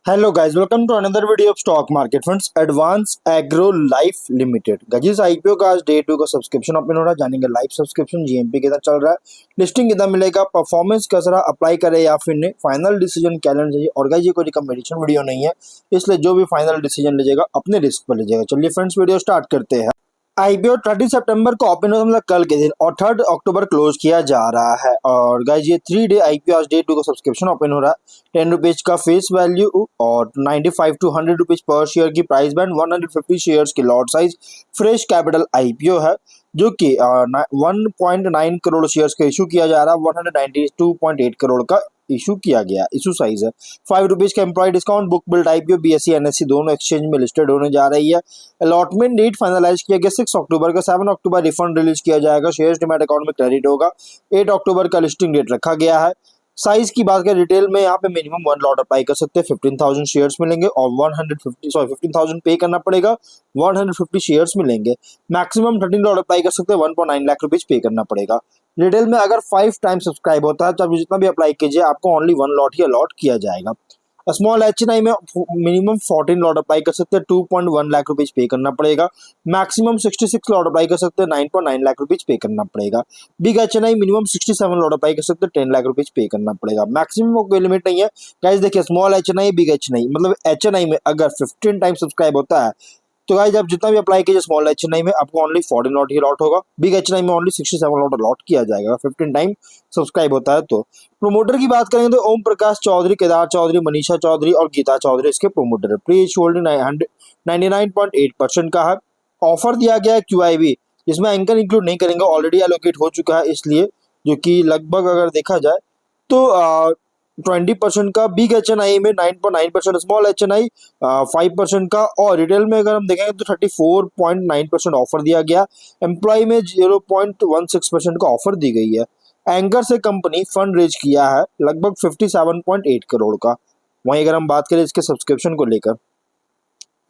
Hello guys, welcome to another video of stock market funds advance agro life limited. Guys IPO का आज day 2 का subscription open हो रहा है। जानेंगे लाइफ सब्सक्रिप्शन जीएमपी कितना चल रहा है, लिस्टिंग कितना मिलेगा, परफॉर्मेंस कैसा रहा, अप्लाई करे या फिर नहीं, फाइनल डिसीजन क्या लेना चाहिए। और गाइस ये कोई रिकमेंडेशन वीडियो नहीं है, इसलिए जो भी फाइनल डिसीजन लीजिएगा अपने रिस्क पर लीजिएगा। चलिए फ्रेंड्स वीडियो स्टार्ट करते हैं। आईपीओ 30 सितंबर को ओपन हुआ, मतलब कल के दिन, और 3 अक्टूबर क्लोज किया जा रहा है। और गाइज ये 3 डे आईपीओ आज डे 2 का सब्सक्रिप्शन ओपन हो रहा है। 10 रुपीज का फेस वैल्यू और 95 टू 100 रुपीज पर शेयर की प्राइस बैंड, 150 शेयर्स की lot size, fresh capital IPO है जो कि 1.9 करोड़ शेयर्स का इशू किया जा रहा है। 192.8 करोड़ का इशू किया गया, इशू साइज है। 5 रुपीज का employee discount, book build IPO BSE NSE दोनों एक्सचेंज में लिस्टेड होने जा रही है। अलॉटमेंट डेट फाइनलाइज किया गया 6 अक्टूबर का। 7 अक्टूबर रिफंड रिलीज किया जाएगा, शेयर्स डीमैट अकाउंट में क्रेडिट होगा। 8 अक्टूबर का लिस्टिंग डेट रखा गया है। साइज की बात करें रिटेल में, यहाँ पे मिनिमम 1 लॉट अप्लाई कर सकते हैं, 15,000 शेयर्स मिलेंगे और 15,000 पे करना पड़ेगा, 150 शेयर्स मिलेंगे। मैक्सिमम 13 लॉट अप्लाई कर सकते हैं, 1.9 लाख रुपीज पे करना पड़ेगा। रिटेल में अगर 5 टाइम सब्सक्राइब होता है तो आप जितना भी अप्लाई कीजिए आपको ओनली 1 लॉट ही अलॉट किया जाएगा। स्मॉल एचएनआई में मिनिमम 14 लॉट अप्लाई कर सकते हैं, 2.1 लाख रुपीज पे करना पड़ेगा। मैक्सिमम 66 लॉट अप्लाई कर सकते हैं, 9.9 लाख रुपीज पे करना पड़ेगा। Big HNI minimum 67 lot apply कर सकते हैं, 10 लाख रुपीज पे करना पड़ेगा। मैक्सिमम कोई लिमिट नहीं है। गाइस देखिए, स्मॉल एचएनआई, बिग एचएनआई, मतलब एचएनआई में अगर 15 टाइम सब्सक्राइब होता है तो गाइस आप जितना भी अप्लाई कीजिए स्मॉल एचएनआई में आपको ओनली 14 लॉट ही अलॉट होगा। बिग एचएनआई में ओनली 67 लॉट अलॉट किया जाएगा 15 टाइम सब्सक्राइब होता है तो। प्रोमोटर की बात करेंगे तो ओम प्रकाश चौधरी, केदार चौधरी, मनीषा चौधरी और गीता चौधरी इसके प्रोमोटर है। प्री इशू होल्डिंग 99.8% का है। ऑफर दिया गया है क्यूआईबी, जिसमें एंकर इंक्लूड नहीं करेंगे, ऑलरेडी एलोकेट हो चुका है, इसलिए जो कि लगभग अगर देखा जाए तो 20% का। बिग एचएनआई में 9.9%, स्मॉल एचएनआई 5% का, और रिटेल में अगर हम देखेंगे तो 34.9% ऑफर दिया गया। एम्प्लॉय में 0.16% का ऑफर दी गई है। एंकर से कंपनी फंड रेज किया है लगभग 57.8 करोड़ का। वहीं अगर हम बात करें इसके सब्सक्रिप्शन को लेकर,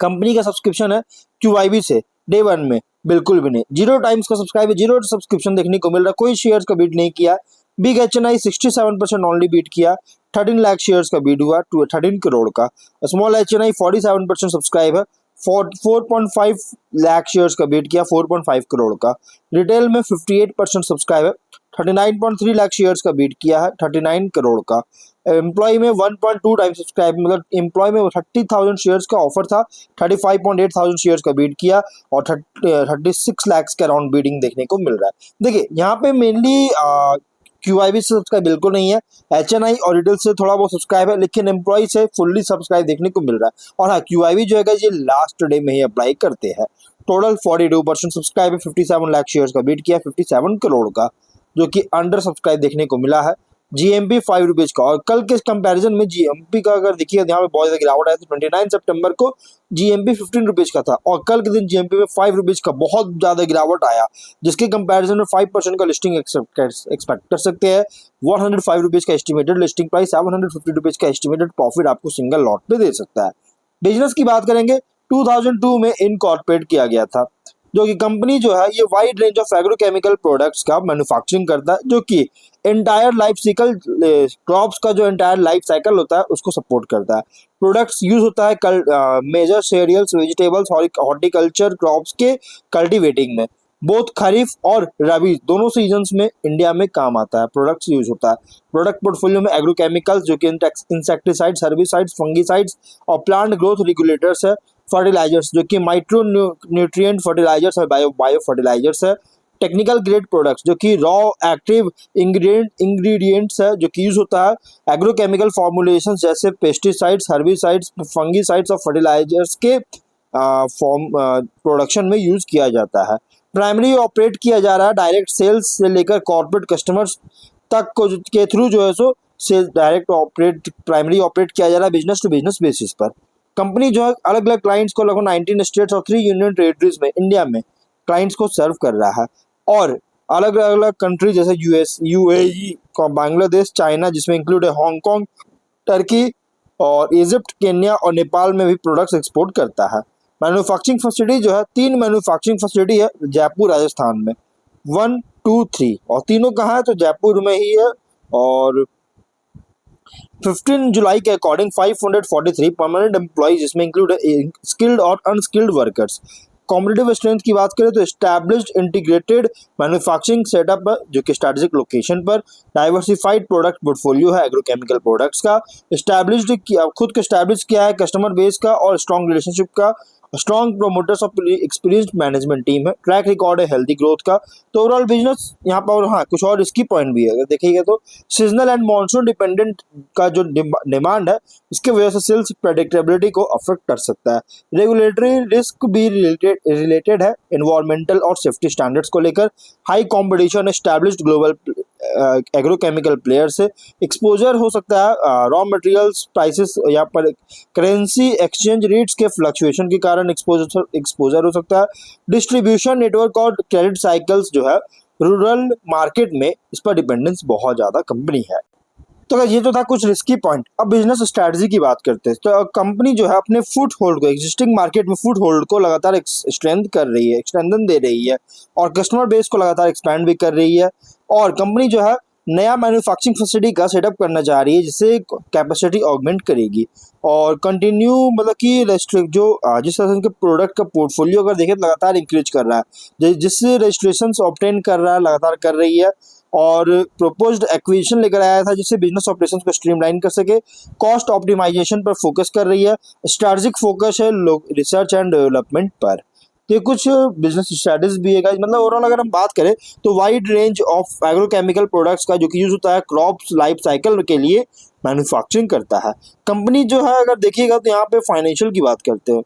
कंपनी का सब्सक्रिप्शन है क्यूआईबी से डे 1 में बिल्कुल भी नहीं, 0 टाइम्स का सब्सक्राइब है, 0 सब्सक्रिप्शन देखने को मिल रहा है, कोई शेयर्स का बीट नहीं किया। बिग एचएनआई 67% ओनली बीट किया, 13 लाख शेयर्स का बीट हुआ 13 करोड़ का। स्मॉल एचएनआई 47% सब्सक्राइब है, 4.5 लाख शेयर्स का बीट किया, 4.5 करोड़ का। रिटेल में 58% सब्सक्राइब है, 39.3 लाख शेयर्स का बीट किया है, 39 करोड़ का। एम्प्लॉय में 1.2 टाइम सब्सक्राइब, मतलब एम्प्लॉय में 30,000 शेयर्स का ऑफर था, 35.8 थाउजेंड शेयर्स का बीट किया और 36 लाख के अराउंड बीटिंग देखने को मिल रहा है। देखिए यहाँ पे मेनली क्यूआईबी से सब्सक्राइब बिल्कुल नहीं है, एचएनआई और रिटेल से थोड़ा बहुत सब्सक्राइब है, लेकिन एम्प्लॉय से फुल्ली सब्सक्राइब देखने को मिल रहा है। और हाँ, क्यूआईबी जो है ये लास्ट डे में ही अप्लाई करते हैं। टोटल 42% सब्सक्राइब है, 57 लाख शेयर्स का बीट किया, 57 करोड़ का, जो कि अंडर सब्सक्राइब देखने को मिला है। जीएमपी 5 रुपीज का, और कल के कंपैरिजन में जीएमपी का अगर देखिए यहाँ पे बहुत ज्यादा गिरावट आई थी। 29 सितंबर को जीएमपी 15 रुपीज का था और कल के दिन जीएमपी में 5 रुपीज का बहुत ज्यादा गिरावट आया, जिसके कंपैरिजन में 5% का लिस्टिंग एक्सपेक्ट कर सकते हैं। 105 रुपीज का एस्टिमेटेड लिस्टिंग प्राइस, 750 रुपीज का एस्टिमेटेड प्रॉफिट आपको सिंगल लॉट पे दे सकता है। बिजनेस की बात करेंगे, 2002 में इनकॉर्पोरेट किया गया था, जो कि कंपनी जो है ये wide range of agrochemical products का मैन्युफैक्चरिंग करता है, जो कि एंटायर लाइफ साइकिल, क्रॉप्स का जो एंटायर लाइफ साइकिल होता है उसको सपोर्ट करता है। प्रोडक्ट्स यूज होता है major cereals, vegetables, horticulture crops के कल्टीवेटिंग में, बोथ खरीफ और रबी दोनों सीजन्स में इंडिया में काम आता है, प्रोडक्ट्स यूज होता है। प्रोडक्ट पोर्टफोलियो में एग्रोकेमिकल्स जो कि इंसेक्टिसाइड्स, हर्बिसाइड्स, फंगिसाइड्स और प्लांट ग्रोथ रेगुलेटर्स है। फर्टिलाइजर्स जो कि माइक्रो न्यूट्रिएंट फर्टिलाइजर्स और बायो फर्टिलाइजर्स है। टेक्निकल ग्रेड प्रोडक्ट्स जो कि रॉ एक्टिव इंग्रेडिएंट्स है, जो कि यूज होता है एग्रोकेमिकल फॉर्मुलेशन जैसे पेस्टिसाइड्स, हर्बिसाइड्स, फंगिसाइड्स और फर्टिलाइजर्स के फॉर्म प्रोडक्शन में यूज किया जाता है। प्राइमरी ऑपरेट किया जा रहा है डायरेक्ट सेल्स से लेकर कॉर्पोरेट कस्टमर्स तक को के थ्रू जो है so sales direct operate, primary operate किया जा रहा है बिजनेस टू बिजनेस बेसिस पर। कंपनी जो है अलग अलग क्लाइंट्स को लगभग 19 स्टेट्स और 3 यूनियन टेरिटरीज में इंडिया में क्लाइंट्स को सर्व कर रहा है, और अलग अलग कंट्री जैसे यूएस, यूएई, बांग्लादेश, चाइना जिसमें इंक्लूड है हांगकांग, टर्की और इजिप्ट, केन्या और नेपाल में भी प्रोडक्ट्स एक्सपोर्ट करता है। मैन्युफैक्चरिंग फैसिलिटी जो है 3 मैन्युफैक्चरिंग फैसिलिटी है जयपुर राजस्थान में, 1, 2, 3, और तीनों कहाँ है तो जयपुर में ही है। और 15 जुलाई के अकॉर्डिंग 543 परमानेंट एम्प्लॉइज, जिसमें इंक्लूड स्किल्ड और अनस्किल्ड वर्कर्स। कॉम्पिटिटिव स्ट्रेंथ की बात करें तो एस्टैब्लिश्ड इंटीग्रेटेड मैन्युफैक्चरिंग सेटअप जो कि स्ट्रेटेजिक लोकेशन पर, डाइवर्सिफाइड प्रोडक्ट पोर्टफोलियो है एग्रोकेमिकल प्रोडक्ट्स का, एस्टैब्लिश्ड किया, खुद को एस्टैब्लिश किया है कस्टमर बेस का और स्ट्रॉन्ग रिलेशनशिप का, strong promoters of experienced management team है, ट्रैक रिकॉर्ड है हेल्दी ग्रोथ का। तो ओवरऑल बिजनेस यहाँ पर, हाँ कुछ और इसकी पॉइंट भी है अगर देखिएगा तो, सीजनल एंड मॉनसून डिपेंडेंट का जो डिमांड है इसके वजह से सेल्स प्रेडिक्टेबिलिटी को अफेक्ट कर सकता है। रेगुलेटरी रिस्क भी रिलेटेड है एनवायरमेंटल और सेफ्टी स्टैंडर्ड्स को लेकर, high competition, established global agrochemical player से एक्सपोजर हो सकता है, रॉ मटेरियल्स प्राइसेस यहाँ पर करेंसी एक्सचेंज रेट्स के फ्लक्चुएशन के कारण एक्सपोजर हो सकता है, डिस्ट्रीब्यूशन नेटवर्क और क्रेडिट साइकिल्स जो है रूरल मार्केट में, इस पर डिपेंडेंस बहुत ज़्यादा कंपनी है। तो अगर ये तो था कुछ रिस्की पॉइंट, अब बिजनेस स्ट्रैटेजी की बात करते हैं। तो कंपनी जो है अपने फुट होल्ड को, एग्जिस्टिंग मार्केट में फुट होल्ड को लगातार स्ट्रेंथ कर रही है, एक्सटेंशन दे रही है और कस्टमर बेस को लगातार एक्सपैंड भी कर रही है। और कंपनी जो है नया मैन्युफैक्चरिंग फैसिलिटी का सेटअप करना चाह रही है जिससे कैपेसिटी ऑगमेंट करेगी और कंटिन्यू, मतलब कि रेस्ट्रिक्ट जो जिस तरह के प्रोडक्ट का पोर्टफोलियो अगर देखें लगातार इंक्रीज कर रहा है, जिससे रजिस्ट्रेशन ऑब्टेन कर रहा है, लगातार कर रही है और प्रोपोज्ड एक्विजिशन लेकर आया था जिससे बिजनेस ऑपरेशंस को स्ट्रीमलाइन कर सके, कॉस्ट ऑप्टिमाइजेशन पर फोकस कर रही है, स्ट्रैटेजिक फोकस है रिसर्च एंड डेवलपमेंट पर। तो ये कुछ बिजनेस स्ट्रैटेजी भी है गाइस। मतलब ओवरऑल अगर हम बात करें तो wide range of agrochemical products का जो कि यूज होता है क्रॉप्स लाइफ साइकिल के लिए मैन्युफैक्चरिंग करता है। कंपनी जो है अगर देखिएगा तो यहाँ पे फाइनेंशियल की बात करते हैं,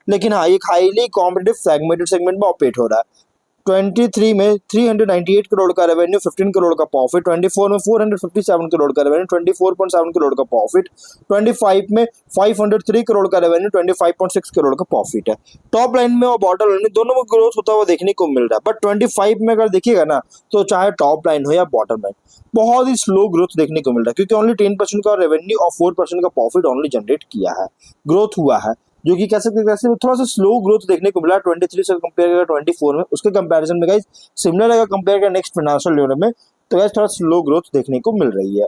लेकिन हाँ एक हाईली कॉम्पिटिटिव सेगमेंट में ऑपरेट हो रहा है। 23 में 398 करोड़ का रेवेन्यू, 15 करोड़ का प्रॉफिट, 24 में 457 करोड़ का रेवेन्यू, 24.7 करोड़ का प्रॉफिट, 25 में 503 करोड़ का रेवेन्यू, 25.6 करोड़ का प्रॉफिट है। टॉप लाइन में और बॉटम लाइन में दोनों में ग्रोथ होता हुआ देखने को मिल रहा है, बट 25 में अगर देखिएगा ना तो चाहे टॉप लाइन हो या बॉटम लाइन, बहुत ही स्लो ग्रोथ देखने को मिल रहा है क्योंकि ओनली 10% का रेवेन्यू और 4% का प्रॉफिट ओनली जनरेट किया है, ग्रोथ हुआ है, जो कि कह सकते हैं थोड़ा सा स्लो ग्रोथ देखने को मिला 23 से कंपेयर करें 24 में, उसके कंपैरिजन में गाइस सिमिलर अगर कंपेयर करें नेक्स्ट फाइनेंशियल ईयर में तो गाइस थोड़ा स्लो ग्रोथ देखने को मिल रही है।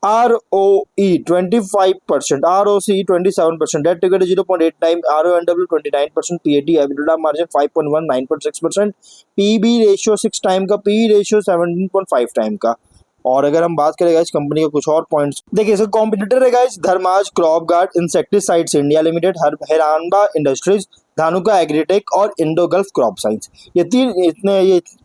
ROE 25%, ROCE 27%, debt to equity 0.8 time, RONW 29%, PAT EBITDA margin 5.1 9.6%, PB ratio 6 time का, PE रेशियो 17.5 टाइम का। और अगर हम बात करें गाइस कंपनी के कुछ और पॉइंट्स, देखिए इसका कॉम्पिटिटर है guys Dharmaj crop guard insecticides India limited, Heranba industries, Dhanuka agritech और इंडो गल्फ क्रॉप साइंस। ये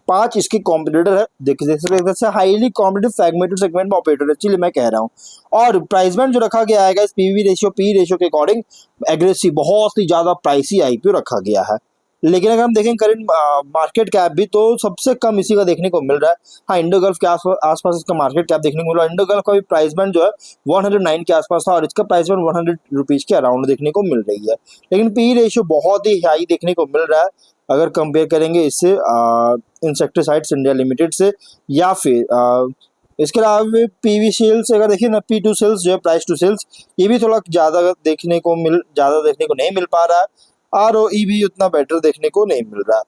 5 इसके कॉम्पिटिटर है। देखिए हाईली कॉम्पिटिटिव सेगमेंट में ऑपरेटर है, इसलिए मैं कह रहा हूँ। और प्राइस बैंड जो रखा गया है guys PV ratio P ratio के अकॉर्डिंग एग्रेसिव, बहुत ही ज्यादा प्राइसी आईपीओ रखा गया है। लेकिन अगर हम देखें करंट मार्केट कैप भी तो सबसे कम इसी का देखने को मिल रहा है। हाँ इंडो गल्फ के आसपास इसका मार्केट कैप देखने को मिल रहा है। इंडो गल्फ का भी प्राइस बैंड जो है 109 के आसपास था और इसका प्राइस बैंड 100 रुपीज के अराउंड देखने को मिल रही है। लेकिन पी रेशियो बहुत ही हाई देखने को मिल रहा है अगर कंपेयर करेंगे इससे इंसेक्टिसाइड्स इंडिया लिमिटेड से, या फिर इसके अलावा पीवी सेल्स अगर देखिए ना, P2 सेल्स जो है प्राइस टू सेल्स, ये भी थोड़ा ज़्यादा देखने को नहीं मिल पा रहा है। ROE भी उतना बेटर देखने को नहीं मिल रहा।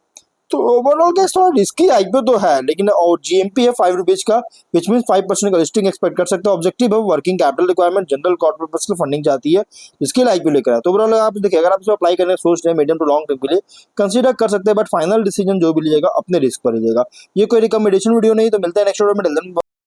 तो ओवरऑल का थोड़ा रिस्की आईपीओ तो है, लेकिन और GMP है 5 रुपीज का, विच मीन 5% का लिस्टिंग एक्सपेक्ट कर सकते हो। ऑब्जेक्टिव है working capital requirement, general corporate purpose की फंडिंग चाहती है, इसके लिए आईपीओ लेकर है। तो ओवरऑल आप देखिए अगर आप इसे अप्लाई करने सोच रहे हैं मीडियम टू लॉन्ग टर्म के लिए कंसीडर कर सकते हैं, बट फाइनल डिसीजन जो भी लीजिएगा अपने रिस्क पर लीजिएगा। ये कोई रिकमेंडेशन वीडियो नहीं, तो मिलता है नेक्स्ट वीडियो में।